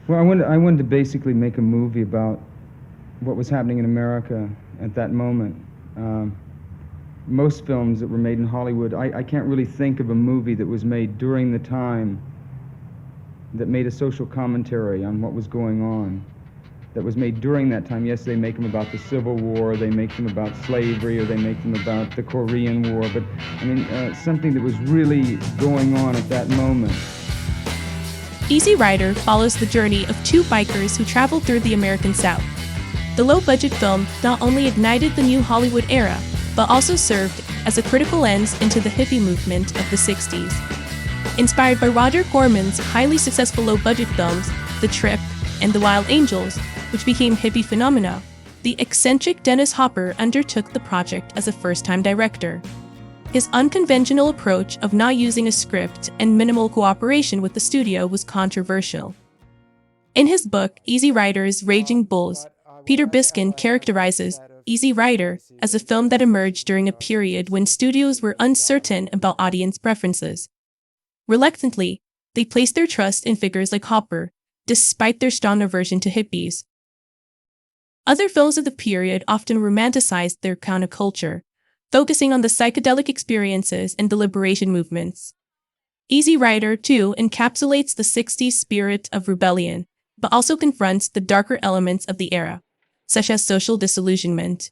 Well, I wanted to basically make a movie about what was happening in America at that moment. Um, Most films that were made in Hollywood, I can't really think of a movie that was made during the time that made a social commentary on what was going on. That was made during that time. Yes, they make them about the Civil War, they make them about slavery, or they make them about the Korean War, but I mean, something that was really going on at that moment. Easy Rider follows the journey of two bikers who travel through the American South. The low-budget film not only ignited the new Hollywood era, but also served as a critical lens into the hippie movement of the 60s. Inspired by Roger Corman's highly successful low-budget films, The Trip and The Wild Angels, which became hippie phenomena, the eccentric Dennis Hopper undertook the project as a first-time director. His unconventional approach of not using a script and minimal cooperation with the studio was controversial. In his book, Easy Rider's Raging Bulls, Peter Biskin characterizes Easy Rider as a film that emerged during a period when studios were uncertain about audience preferences. Reluctantly, they placed their trust in figures like Hopper, despite their strong aversion to hippies. Other films of the period often romanticized their counterculture, focusing on the psychedelic experiences and the liberation movements. Easy Rider, too, encapsulates the 60s spirit of rebellion, but also confronts the darker elements of the era, such as social disillusionment.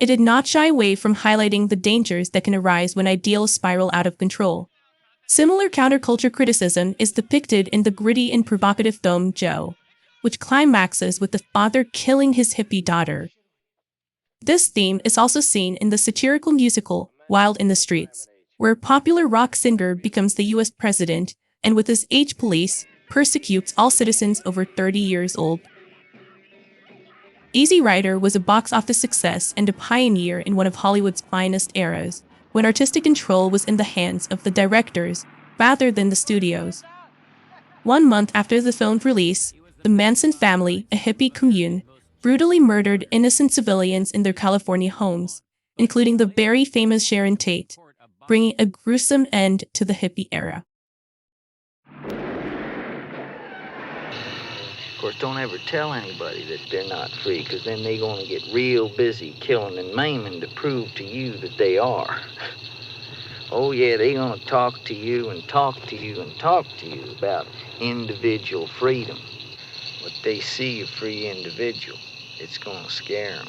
It did not shy away from highlighting the dangers that can arise when ideals spiral out of control. Similar counterculture criticism is depicted in the gritty and provocative film Joe, which climaxes with the father killing his hippie daughter. This theme is also seen in the satirical musical Wild in the Streets, where a popular rock singer becomes the US president and with his age police persecutes all citizens over 30 years old. Easy Rider was a box office success and a pioneer in one of Hollywood's finest eras, when artistic control was in the hands of the directors rather than the studios. 1 month after the film's release, the Manson family, a hippie commune, brutally murdered innocent civilians in their California homes, including the very famous Sharon Tate, bringing a gruesome end to the hippie era. Of course, don't ever tell anybody that they're not free, because then they're going to get real busy killing and maiming to prove to you that they are. Oh yeah, they're going to talk to you and talk to you and talk to you about individual freedom. But they see a free individual, it's going to scare them.